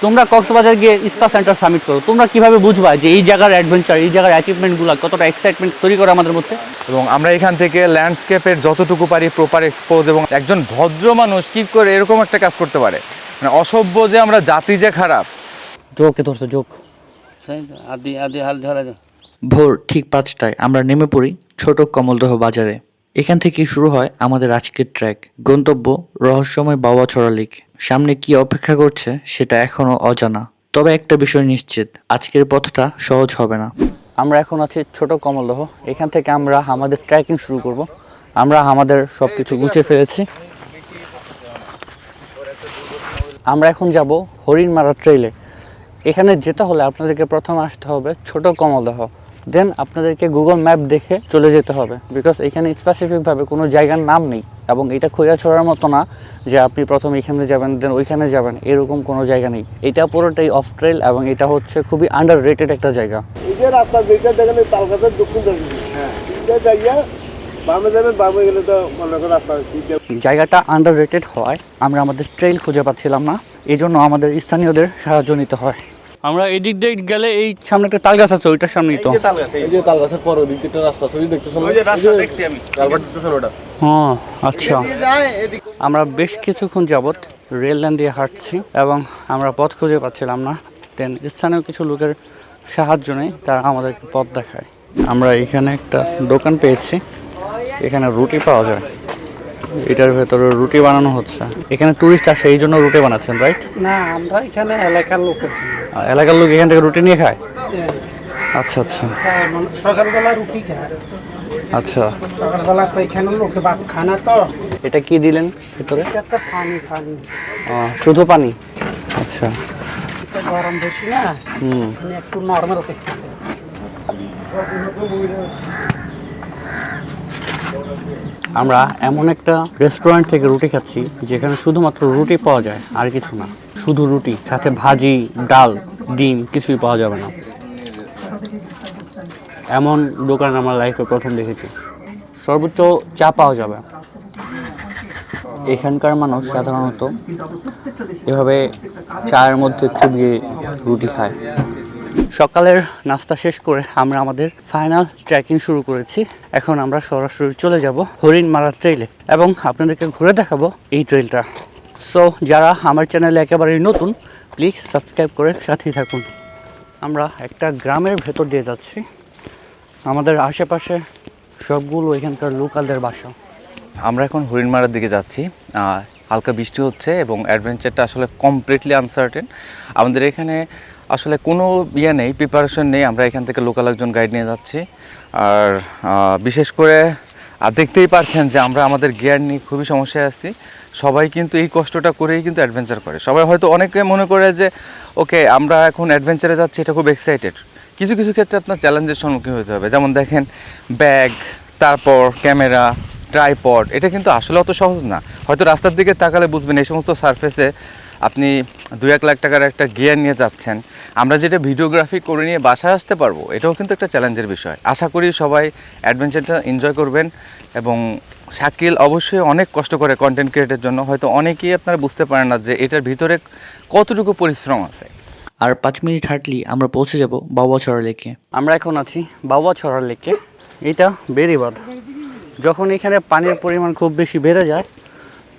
তোমরা কক্সবাজার গিয়ে spa centre summit করো, তোমরা কিভাবে বুঝবা যে এই জায়গার অ্যাডভেঞ্চার, এই জায়গার অ্যাচিভমেন্টগুলো কতটা এক্সাইটমেন্ট তৈরি করে আমাদের মধ্যে। এবং আমরা এখান থেকে ল্যান্ডস্কেপের যতটুকু পারি প্রপার এক্সপোজ, এবং একজন ভদ্র মানুষ কী করে এরকম একটা কাজ করতে পারে, মানে অসভ্য যে আমরা জাতি যে খারাপ। জোকে ধরছো জোক। ভোর ঠিক 5টায় আমরা নেমে পড়ি ছোট কমলদহ বাজারে। এখান থেকেই শুরু হয় আমাদের আজকের ট্র্যাক, গন্তব্য রহস্যময় বাওয়াছড়া লেক। সামনে কি অপেক্ষা করছে সেটা এখনো অজানা, তবে একটা বিষয় নিশ্চিত, আজকের পথটা সহজ হবে না। আমরা এখন আছি ছোট কমলদহ, এখান থেকে আমরা আমাদের ট্রেকিং শুরু করব। আমরা আমাদের সব কিছু গুছিয়ে ফেলেছি। আমরা এখন যাব হরিণমারা ট্রেইলে। এখানে যেতে হলে আপনাদেরকে প্রথমে আসতে হবে ছোট কমলদহ, দেন আপনাদেরকে গুগল ম্যাপ দেখে চলে যেতে হবে, বিকজ এখানে স্পেসিফিকভাবে কোনো জায়গার নাম নেই, এবং এটা খোঁজাছড়ার মতো না যে আপনি প্রথম এখানে যাবেন দেন ওইখানে যাবেন, এরকম কোনো জায়গা নেই। এটা পুরোটাই অফ ট্রেল এবং এটা হচ্ছে খুবই আন্ডার রেটেড একটা জায়গা। জায়গাটা আন্ডার রেটেড হওয়ায় আমরা আমাদের ট্রেইল খুঁজে পাচ্ছিলাম না, এই জন্য আমাদের স্থানীয়দের সাহায্য নিতে হয়। আমরা এই দিক দিয়ে গেলে এই সামনে একটা তাল গাছ আছে, ওইটার সামনেই তো তাল গাছের পর ওই দিকটা রাস্তা আছে, ওই দেখতেছেন ওই যে রাস্তা দেখছি আমি, কালভার্ট দেখতেছেন ওটা। হ্যাঁ আচ্ছা, আমরা বেশ কিছুক্ষণ যাবত রেল লাইন দিয়ে হাঁটছি এবং আমরা পথ খুঁজে পাচ্ছিলাম না। দেন স্থানীয় কিছু লোকের সাহায্য নেই, তারা আমাদেরকে পথ দেখায়। আমরা এখানে একটা দোকান পেয়েছি, এখানে রুটি পাওয়া যায়, এটার ভেতরে রুটি বানানো হচ্ছে। এখানে টুরিস্ট আসে এই জন্য রুটি বানাচ্ছেন, রাইট? না, আমরা এখানে এলাকার লোক। এলাকার লোক এখান থেকে রুটি নিয়ে খায়? আচ্ছা আচ্ছা, সকালবেলা রুটি খায়। আচ্ছা, সকালবেলা তো এখানে লোকে ভাত খানা। তো এটা কি দিলেন ভিতরে? এটা তো পানি পানি, শুধু পানি? আচ্ছা, এটা গরম বেশি না, একটু নরমাল দেখতেছে। আমরা এমন একটা রেস্টুরেন্ট থেকে রুটি খাচ্ছি যেখানে শুধুমাত্র রুটি পাওয়া যায়, আর কিছু না, শুধু রুটি, সাথে ভাজি, ডাল, ডিম, কিছুই পাওয়া যাবে না। এমন দোকান আমার লাইফে প্রথম দেখেছি। সর্বোচ্চ চা পাওয়া যাবে। এখানকার মানুষ সাধারণত এভাবে চায়ের মধ্যে চুবিয়ে রুটি খায়। সকালের নাস্তা শেষ করে আমরা আমাদের ফাইনাল ট্রেকিং শুরু করেছি। এখন আমরা সরাসরি চলে যাব হরিণমারা ট্রেইলে এবং আপনাদেরকে ঘুরে দেখাবো এই ট্রেইলটা। সো যারা আমার চ্যানেলে একেবারেই নতুন, প্লিজ সাবস্ক্রাইব করে সাথেই থাকুন। আমরা একটা গ্রামের ভেতর দিয়ে যাচ্ছি, আমাদের আশেপাশে সবগুলো এখানকার লোকালদের বাসা। আমরা এখন হরিণমারার দিকে যাচ্ছি, হালকা বৃষ্টি হচ্ছে এবং অ্যাডভেঞ্চারটা আসলে কমপ্লিটলি আনসার্টেন। আমাদের এখানে আসলে কোনো নেই, প্রিপারেশন নেই। আমরা এখান থেকে লোকাল একজন গাইড নিয়ে যাচ্ছি, আর বিশেষ করে দেখতেই পারছেন যে আমরা আমাদের গিয়ার নিয়ে খুবই সমস্যায় আছি। সবাই কিন্তু এই কষ্টটা করেই কিন্তু অ্যাডভেঞ্চার করে। সবাই হয়তো অনেকে মনে করে যে ওকে আমরা এখন অ্যাডভেঞ্চারে যাচ্ছি, এটা খুব এক্সাইটেড। কিছু কিছু ক্ষেত্রে আপনার চ্যালেঞ্জের সম্মুখীন হতে হবে, যেমন দেখেন ব্যাগ, তারপর ক্যামেরা, ট্রাইপড, এটা কিন্তু আসলে অত সহজ না। হয়তো রাস্তার দিকে তাকালে বুঝবেন এই সমস্ত সারফেসে আপনি 2-1 লাখ টাকার একটা গিয়ার নিয়ে যাচ্ছেন। আমরা যেটা ভিডিওগ্রাফি করে নিয়ে বাসায় আসতে পারবো, এটাও কিন্তু একটা চ্যালেঞ্জের বিষয়। আশা করি সবাই অ্যাডভেঞ্চারটা এনজয় করবেন। এবং শাকিল অবশ্যই অনেক কষ্ট করে কন্টেন্ট ক্রিয়েটের জন্য, হয়তো অনেকেই আপনারা বুঝতে পারেন না যে এটার ভিতরে কতটুকু পরিশ্রম আছে। আর 5 মিনিট হাঁটলেই আমরা পৌঁছে যাব বাওয়াছড়া লেকে। আমরা এখন আছি বাওয়াছড়া লেকে। এটা বেড়িবাঁধ। যখন এখানে পানির পরিমাণ খুব বেশি বেড়ে যায়,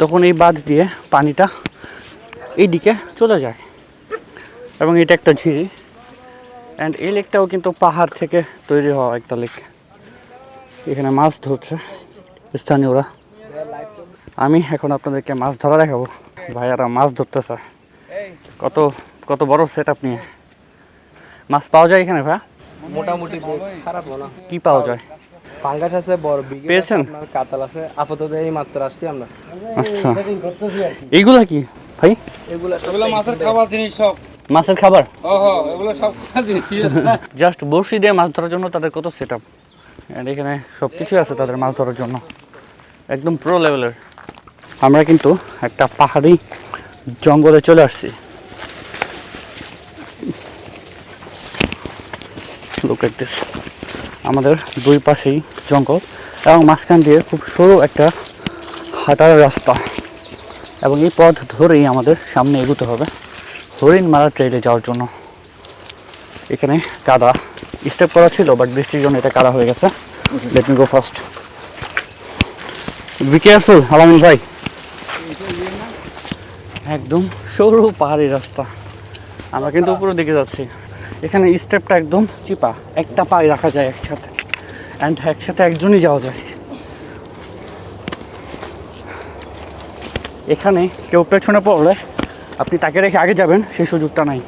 তখন এই বাঁধ দিয়ে পানিটা এই দিকে চলে যায় এবং এটা একটা ঝিরি। অ্যান্ড এই লেকটাও কিন্তু পাহাড় থেকে তৈরি হওয়া একটা লেক। এখানে মাছ ধরছে স্থানীয়রা। আমি এখন আপনাদেরকে মাছ ধরা দেখাবো। ভাইয়ারা মাছ ধরতেছে, কত কত বড় সেট আপ নিয়ে। মাছ পাওয়া যায় এখানে ভাইয়া? মোটামুটি খারাপ না। কি পাওয়া যায়? পাঙ্গাস আছে, বড় বিঘে পেয়েছেন? কাতাল আছে। আপাতত এই মাত্র আসছি আমরা। আচ্ছা, এইগুলা কি ভাই? এগুলো মাছের খাবার জিনিস, সব মাছের খাবার। এগুলো সব খাবার জিনিস। জাস্ট বড়শি দিয়ে মাছ ধরার জন্য তাদের কত সেট আপ, এখানে সব কিছুই আছে তাদের মাছ ধরার জন্য, একদম প্রো লেভেলের। আমরা কিন্তু একটা পাহাড়ি জঙ্গলে চলে আসছি। Look at this. আমাদের দুই পাশেই জঙ্গল এবং মাঝখান দিয়ে খুব সরু একটা হাঁটার রাস্তা, এবং এই পথ ধরেই আমাদের সামনে এগোতে হবে হরিণমারা ট্রেইলে যাওয়ার জন্য। এখানে কাদা, স্টেপ করা ছিল বাট বৃষ্টির জন্য এটা কাদা হয়ে গেছে। Let me go first. Be careful আলামিন ভাই। একদম সরু পাহাড়ি রাস্তা, আমরা কিন্তু উপরের দিকে যাচ্ছি। এখানে স্টেপটা একদম চিপা, একটা পায়ে রাখা যায় একসাথে, অ্যান্ড একসাথে একজনই যাওয়া যায়। এখানে কেউ পেছনে পড়লে আপনি তাকে রেখে আগে যাবেন সেই সুযোগটা নাই।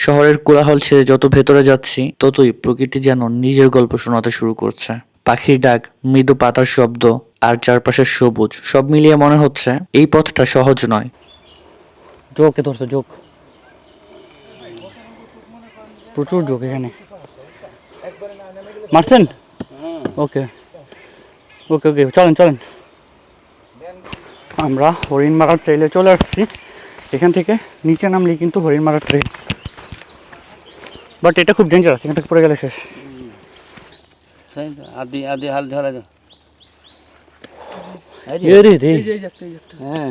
শহরের কোলাহল ছেড়ে যত ভেতরে যাচ্ছি ততই প্রকৃতি যেন নিজের গল্প শোনাতে শুরু করছে। পাখির ডাক, মৃদু পাতার শব্দ আর চারপাশের সবুজ সব মিলিয়ে মনে হচ্ছে এই পথটা সহজ নয়। জোকে ধরছে, জোক, প্রচুর জোক এখানে। মারছেন? ওকে ওকে ওকে, চলেন চলেন। আমরা হরিণমারা ট্রেইলে চলে আসছি। এখান থেকে নিচে নামলেই কিন্তু হরিণমারা ট্রেইল, বাট এটা খুব ডেঞ্জারাস, এখান থেকে পড়ে গেলে শেষ। আদি আদি হাল ধরা যাও।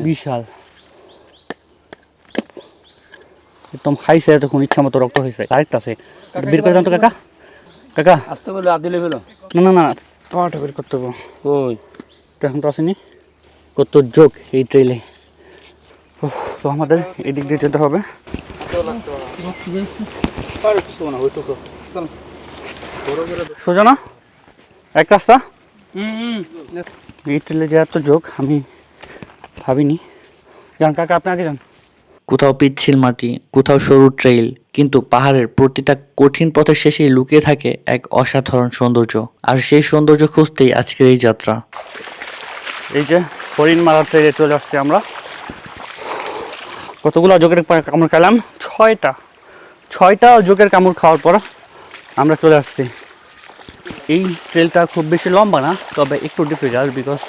বিশাল, একদম খাইছে এতক্ষণ, ইচ্ছা মতো রক্ত হয়েছে। আরেকটা আছে, বের করে দেন তো কাকা। কাকা আসতে বলে আদি লেগে গেল। না না না, পাওয়াটা বের করতে হবে। ওই এখন তো আসেনি। কত যোগ এই ট্রেইলে। তো আমাদের এদিক দিয়ে যেতে হবে। সোজা না এক রাস্তা। এই ট্রেলে যে এত যোগ আমি ভাবিনি। যান কাকা, আপনি আগে যান। কোথাও পিচ্ছিল মাটি, কোথাও সরু ট্রেইল, কিন্তু পাহাড়ের প্রতিটা কঠিন পথের শেষেই লুকিয়ে থাকে এক অসাধারণ সৌন্দর্য। আর সেই সৌন্দর্য খুঁজতেই আজকের এই যাত্রা। এই যে হরিণমারা ট্রেইলে চলে আসছি আমরা। কতগুলো যোগের কামড় খেলাম? ছয়টা যোগের কামড় খাওয়ার পর আমরা চলে আসছি। এই ট্রেলটা খুব বেশি লম্বা না, তবে একটু ডিফিকাল্ট, বিকজ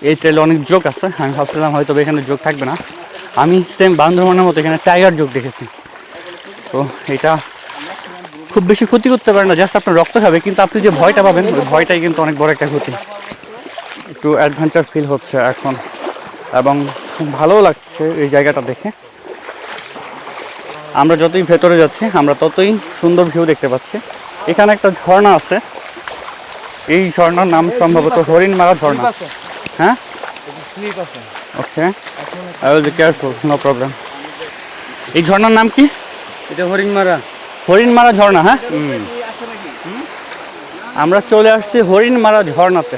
এই ট্রেলে অনেক যোগ আছে। আমি ভাবছিলাম হয়তো এখানে যোগ থাকবে না। আমি সেম বান্দরবানের মতো এখানে টাইগার যোগ দেখেছি। তো এটা খুব বেশি ক্ষতি করতে পারে না, জাস্ট আপনার রক্ত খাবে, কিন্তু আপনি যে ভয়টা পাবেন ওই ভয়টাই কিন্তু অনেক বড় একটা ক্ষতি। একটু অ্যাডভেঞ্চার ফিল হচ্ছে এখন, এবং খুব ভালোও লাগছে এই জায়গাটা দেখে। আমরা যতই ভেতরে যাচ্ছি আমরা ততই সুন্দর ভিউ দেখতে পাচ্ছি। এখানে একটা ঝর্ণা আছে, এই ঝর্ণার নাম সম্ভবত হরিণমারা ঝর্ণা। হ্যাঁ, okay, I will be careful, no problem. এই ঝর্ণার নাম কি? এটা হরিণমারা। হরিণমারা ঝর্ণা। হ্যাঁ, আমরা চলে আসছি হরিণমারা ঝর্ণাতে।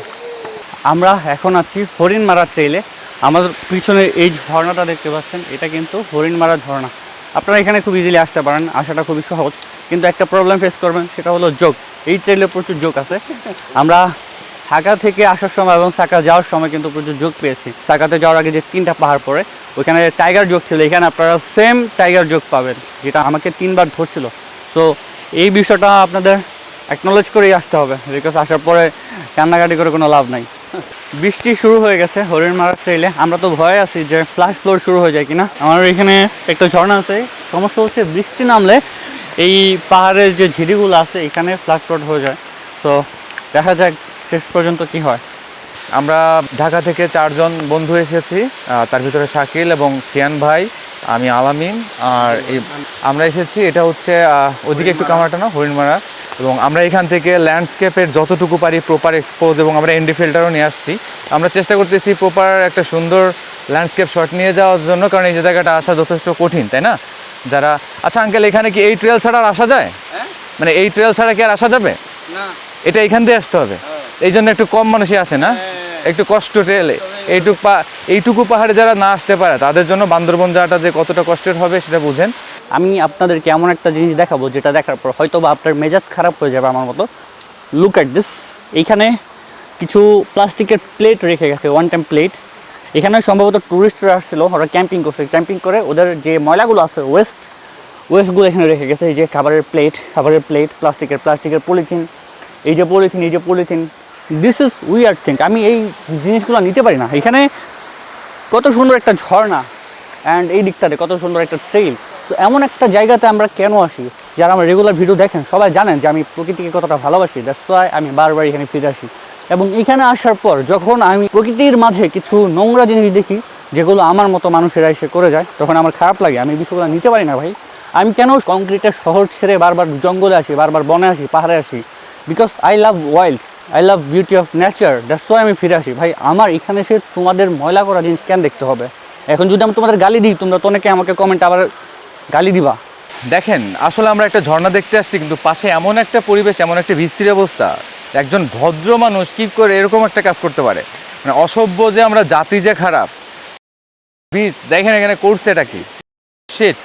আমরা এখন আছি হরিণমারা ট্রেইলে। আমাদের পিছনে এই ঝর্ণাটা দেখতে পাচ্ছেন, এটা কিন্তু হরিণমারা ঝর্ণা। আপনারা এখানে খুব ইজিলি আসতে পারেন, আসাটা খুবই সহজ, কিন্তু একটা প্রবলেম ফেস করবেন, সেটা হলো যোগ। এই ট্রেইলে প্রচুর যোগ আছে। আমরা ঢাকা থেকে আসার সময় এবং সাকা যাওয়ার সময় কিন্তু প্রচুর যোগ পেয়েছি। সাকাতে যাওয়ার আগে যে 3টা পাহাড় পড়ে ওইখানে টাইগার যোগ ছিল, এখানে আপনারা সেম টাইগার যোগ পাবেন, যেটা আমাকে 3বার ধরছিল। সো এই বিষয়টা আপনাদের অ্যাকনোলেজ করেই আসতে হবে, বিকজ আসার পরে কান্নাকাটি করে কোনো লাভ নাই। বৃষ্টি শুরু হয়ে গেছে হরিণমারা ট্রেইলে। আমরা তো ভয়ে আছি যে ফ্লাশ ফ্লোর শুরু হয়ে যায় কিনা। আমার এখানে একটা ঝর্ণা আছে, সমস্যা হচ্ছে বৃষ্টি নামলে এই পাহাড়ের যে ঝিরিগুলো আছে এখানে ফ্লাশ ফ্লোড হয়ে যায়। সো দেখা যাক শেষ পর্যন্ত কি হয়। আমরা ঢাকা থেকে 4 জন বন্ধু এসেছি, তার ভিতরে শাকিল এবং সিয়ান ভাই, আমি আলামিন, আর আমরা এসেছি এটা হচ্ছে ওদিকে একটু কামাটানো হরিণমারা। এবং আমরা এখান থেকে ল্যান্ডস্কেপের যতটুকু পারি প্রপার এক্সপোজ, এবং আমরা এনডি ফিল্টারও নিয়ে আসছি। আমরা চেষ্টা করতেছি প্রপার একটা সুন্দর ল্যান্ডস্কেপ শট নিয়ে যাওয়ার জন্য, কারণ এই জায়গাটা আসা যথেষ্ট কঠিন, তাই না? যারা আচ্ছা আঙ্কেল, এখানে কি এই ট্রেল ছাড়া আর আসা যায়? মানে এই ট্রেল ছাড়া কি আর আসা যাবে না? এটা এখান দিয়ে আসতে হবে, এই জন্য একটু কম মানুষই আসে না, একটু কষ্ট ট্রেলে। এইটুকু পাহাড়ে যারা না আসতে পারে তাদের জন্য বান্দরবন যাওয়াটা যে কতটা কষ্টের হবে সেটা বুঝেন। আমি আপনাদেরকে এমন একটা জিনিস দেখাবো যেটা দেখার পর হয়তো বা আপনার মেজাজ খারাপ হয়ে যাবে আমার মতো। Look at this. এইখানে কিছু প্লাস্টিকের প্লেট রেখে গেছে, ওয়ান টাইম প্লেট। এখানে সম্ভবত টুরিস্টরা আসছিল, ওরা ক্যাম্পিং করছে, ক্যাম্পিং করে ওদের যে ময়লাগুলো আছে ওয়েস্টগুলো এখানে রেখে গেছে। এই যে খাবারের প্লেট, প্লাস্টিকের পলিথিন, এই যে polythene, this is weird thing. আমি এই জিনিসগুলো নিতে পারি না। এখানে কত সুন্দর একটা ঝর্ণা, অ্যান্ড এই দিকটাতে কত সুন্দর একটা ট্রেইল। তো এমন একটা জায়গাতে আমরা কেন আসি? যারা আমার রেগুলার ভিডিও দেখেন সবাই জানেন যে আমি প্রকৃতিকে কতটা ভালোবাসি। দ্যাটস ওয়াই আমি বারবার এখানে ফিরে আসি। এবং এখানে আসার পর যখন আমি প্রকৃতির মাঝে কিছু নোংরা জিনিস দেখি যেগুলো আমার মতো মানুষেরা এসে করে যায়, তখন আমার খারাপ লাগে। আমি এই বিষয়গুলো নিতে পারি না ভাই। আমি কেন কংক্রিটের শহর ছেড়ে বারবার জঙ্গলে আসি, বারবার বনে আসি, পাহাড়ে আসি? Because I love wild, I love beauty of nature, that's why আমি ফিরে আসি। ভাই আমার এখানে এসে তোমাদের ময়লা করা জিনিস কেন দেখতে হবে? এখন যদি আমি তোমাদের গালি দিই, তোমরা তো অনেকে আমাকে কমেন্ট আবার গালি দিবা। দেখেন আসলে আমরা একটা ঝর্ণা দেখতে আসছি, কিন্তু পাশে এমন একটা পরিবেশ, এমন একটা বিশ্রী অবস্থা, একজন ভদ্র মানুষ কি করে এরকম একটা কাজ করতে পারে? মানে অসভ্য যে আমরা, জাতি যে খারাপ। দেখেন এখানে করছে এটা কি শিট।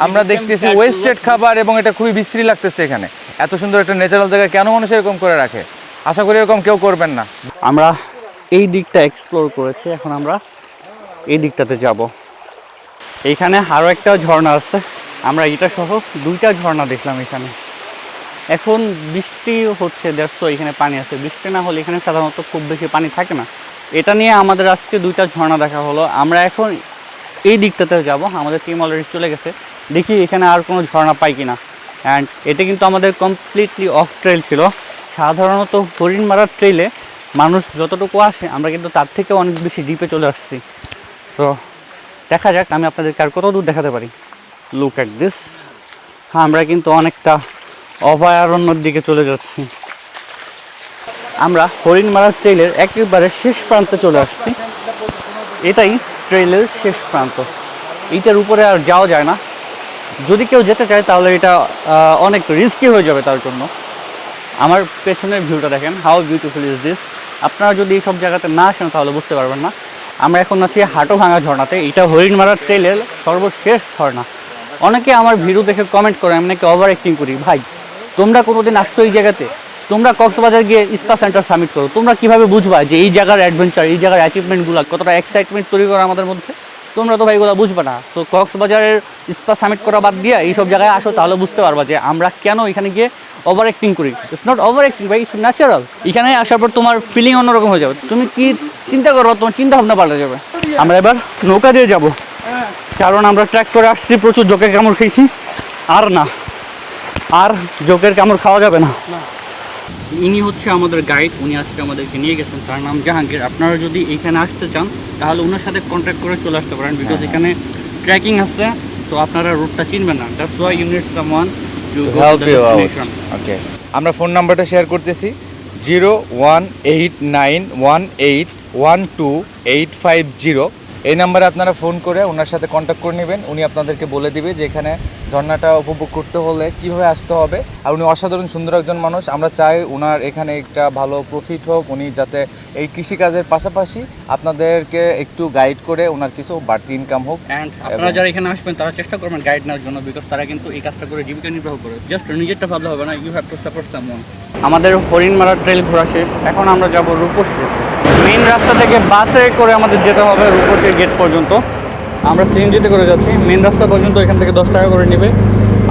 আমরা দেখতেছি ওয়েস্টেড খাবার এবং এটা খুবই বিশ্রী লাগতেছে। এখানে এত সুন্দর একটা ন্যাচারাল জায়গায় কেন মানুষ এরকম করে রাখে? আশা করি এরকম কেউ করবেন না। আমরা এই দিকটা এক্সপ্লোর করেছি, এখন আমরা এই দিকটাতে যাব। এইখানে আরও একটা ঝর্ণা আছে, আমরা এটা সহ 2টা ঝর্ণা দেখলাম এখানে। এখন বৃষ্টি হচ্ছে, দেখছো এখানে পানি আছে। বৃষ্টি না হলে এখানে সাধারণত খুব বেশি পানি থাকে না। এটা নিয়ে আমাদের আজকে 2টা ঝর্ণা দেখা হলো। আমরা এখন এই দিকটাতে যাব, আমাদের টিম অলরেডি চলে গেছে। দেখি এখানে আর কোনো ঝর্ণা পাই কিনা। অ্যান্ড এটা কিন্তু আমাদের কমপ্লিটলি অফ ট্রেল ছিল। সাধারণত হরিণমারার ট্রেলে মানুষ যতটুকু আসে, আমরা কিন্তু তার থেকে অনেক বেশি ডিপে চলে আসছি। সো দেখা যাক আমি আপনাদেরকে আর কত দূর দেখাতে পারি। Look at this. হ্যাঁ, আমরা কিন্তু অনেকটা অভয়ারণ্যের দিকে চলে যাচ্ছি। আমরা হরিণমারা ট্রেইলের একেবারে শেষ প্রান্তে চলে আসছি। এটাই ট্রেইলের শেষ প্রান্ত। এইটার উপরে আর যাওয়া যায় না। যদি কেউ যেতে চায় তাহলে এটা অনেক রিস্কি হয়ে যাবে তার জন্য। আমার পেছনের ভিউটা দেখেন, হাউ বিউটিফুল ইজ দিস। আপনারা যদি এই সব জায়গাতে না আসেন তাহলে বুঝতে পারবেন না। আমরা এখন আছি হাটুভাঙা ঝর্ণাতে। এটা হরিণমারা ট্রেইলের সর্বশেষ ঝর্ণা। অনেকে আমার ভিডিও দেখে কমেন্ট করে আমি নাকি ওভার অ্যাক্টিং করি। ভাই, তোমরা কোনোদিন আসছো এই জায়গাতে? তোমরা কক্সবাজার গিয়ে ইস্পা সেন্টার সামিট করো, তোমরা কীভাবে বুঝবা যে এই জায়গার অ্যাডভেঞ্চার, এই জায়গার অ্যাচিভমেন্টগুলো কতটা এক্সাইটমেন্ট তৈরি করে আমাদের মধ্যে? তোমরা তো ভাই এগুলো বুঝবে না। সো কক্সবাজারের ইস্পা সামিট করা বাদ দিয়ে এইসব জায়গায় আসো, তাহলে বুঝতে পারবা যে আমরা কেন এখানে গিয়ে ওভার অ্যাক্টিং করি। ইটস নট ওভার অ্যাক্টিং ভাই, ইটস ন্যাচারাল। এখানে আসার পর তোমার ফিলিং অন্যরকম হয়ে যাবে। তুমি কি চিন্তা করো, তোমার চিন্তা ভাবনা পাল্টে যাবে। আমরা এবার নৌকা দিয়ে যাব, কারণ আমরা ট্র্যাক করে আসছি, প্রচুর জোকের কামড় খেয়েছি। আর না, আর জোকের কামড় খাওয়া যাবে না। ইনি হচ্ছে আমাদের গাইড, উনি আজকে আমাদেরকে নিয়ে গেছেন। তার নাম জাহাঙ্গীর। আপনারা যদি এখানে আসতে চান তাহলে ওনার সাথে কন্ট্যাক্ট করে চলে আসতে পারেন, বিকজ এখানে ট্রেকিং আছে। সো আপনারা রুটটা চিনবেন না, that's why you need someone to go to the destination. Okay, আমরা ফোন নাম্বারটা শেয়ার করতেছি 0189181285 এই নাম্বারে আপনারা ফোন করে ওনার সাথে কন্ট্যাক্ট করে নেবেন। উনি আপনাদেরকে বলে দিবে যে এখানে ঝর্ণাটা উপভোগ করতে হলে কীভাবে আসতে হবে। আর উনি অসাধারণ সুন্দর একজন মানুষ। আমরা চাই ওনার এখানে একটা ভালো প্রফিট হোক, উনি যাতে এই কৃষিকাজের পাশাপাশি আপনাদেরকে একটু গাইড করে ওনার কিছু বাড়তি ইনকাম হোক। অ্যান্ড আপনারা যারা এখানে আসবেন তারা চেষ্টা করবেন গাইড নেওয়ার জন্য, বিকজ তারা কিন্তু এই কাজটা করে জীবিকা নির্বাহ করে। জাস্ট নিজেরটা ভাবলে হবে না, you have to support someone. আমাদের হরিণমারা ট্রেল ঘোরা শেষ, এখন আমরা যাব রূপসী। মেইন রাস্তা থেকে বাসে করে আমাদের যেতে হবে রূপসী গেট পর্যন্ত। আমরা সিএনজিতে করে যাচ্ছি। মেইন রাস্তা পর্যন্ত এখান থেকে 10 টাকা করে নেবে।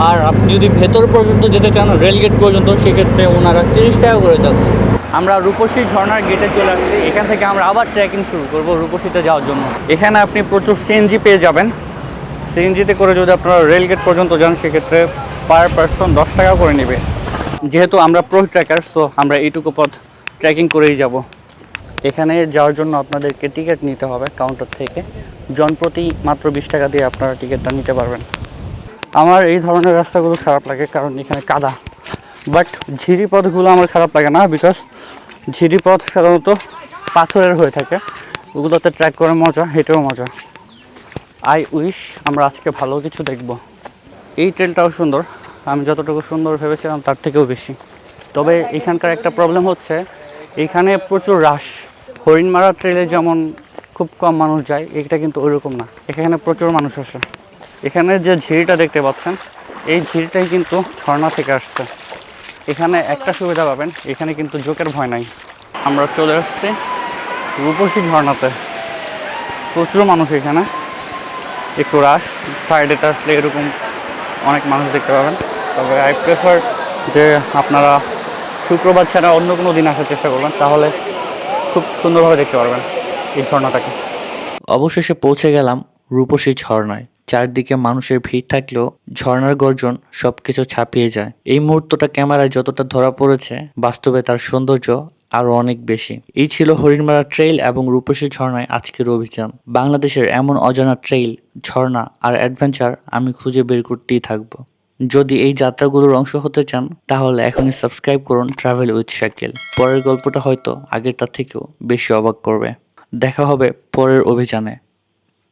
আর আপনি যদি ভেতর পর্যন্ত যেতে চান, রেল গেট পর্যন্ত, সেক্ষেত্রে ওনারা 30 টাকা করে যাচ্ছে। আমরা রূপসী ঝর্ণার গেটে চলে আসছি। এখান থেকে আমরা আবার ট্রেকিং শুরু করব রূপসীতে যাওয়ার জন্য। এখানে আপনি প্রচুর সিএনজি পেয়ে যাবেন। সিএনজিতে করে যদি আপনারা রেল গেট পর্যন্ত যান, সেক্ষেত্রে পার পারসন 10 টাকা করে নেবে। যেহেতু আমরা প্রো ট্রেকার, সো আমরা এইটুকু পথ ট্রেকিং করেই যাব। এখানে যাওয়ার জন্য আপনাদেরকে টিকিট নিতে হবে কাউন্টার থেকে। জনপ্রতি মাত্র 20 টাকা দিয়ে আপনারা টিকিটটা নিতে পারবেন। আমার এই ধরনের রাস্তাগুলো খারাপ লাগে কারণ এখানে কাদা, বাট ঝিরিপথগুলো আমার খারাপ লাগে না, বিকজ ঝিরিপথ সাধারণত পাথরের হয়ে থাকে। ওগুলোতে ট্র্যাক করে মজা, হেঁটেও মজা। আই উইশ আমরা আজকে ভালো কিছু দেখব। এই ট্রেলটাও সুন্দর, আমি যতটুকু সুন্দর ভেবেছিলাম তার থেকেও বেশি। তবে এখানকার একটা প্রবলেম হচ্ছে, এখানে প্রচুর রাশ। হরিণমারা ট্রেলে যেমন খুব কম মানুষ যায়, এটা কিন্তু ওইরকম না, এখানে প্রচুর মানুষ আসে। এখানে যে ঝিরিটা দেখতে পাচ্ছেন, এই ঝিরিটাই কিন্তু ঝর্ণা থেকে আসছে। এখানে একটা সুবিধা পাবেন, এখানে কিন্তু জোকের ভয় নাই। আমরা চলে আসছি রূপসী ঝর্ণাতে। প্রচুর মানুষ এখানে, একটু রাশ। ফ্রাইডেটা আসলে এরকম অনেক মানুষ দেখতে পাবেন। তবে আই প্রেফার যে আপনারা শুক্রবার ছাড়া অন্য কোনো দিন আসার চেষ্টা করবেন, তাহলে খুব সুন্দরভাবে দেখতে পারবেন এই ঝর্ণাটাকে। অবশেষে পৌঁছে গেলাম রূপসী ঝর্ণায়। চারদিকে মানুষের ভিড় থাকলেও ঝর্ণার গর্জন সবকিছু ছাপিয়ে যায়। এই মুহূর্তটা ক্যামেরায় যতটা ধরা পড়েছে, বাস্তবে তার সৌন্দর্য আরো অনেক বেশি। এই ছিল হরিণমারা ট্রেইল এবং রূপসী ঝর্ণায় আজকের অভিযান। বাংলাদেশের এমন অজানা ট্রেইল, ঝর্ণা আর অ্যাডভেঞ্চার আমি খুঁজে বের করতেই থাকবো। যদি এই যাত্রাগুলোর অংশ হতে চান তাহলে এখনই সাবস্ক্রাইব করুন ট্রাভেল উইথ শাকিল। পরের গল্পটা হয়তো আগেরটা থেকেও বেশি অবাক করবে। দেখা হবে পরের অভিযানে।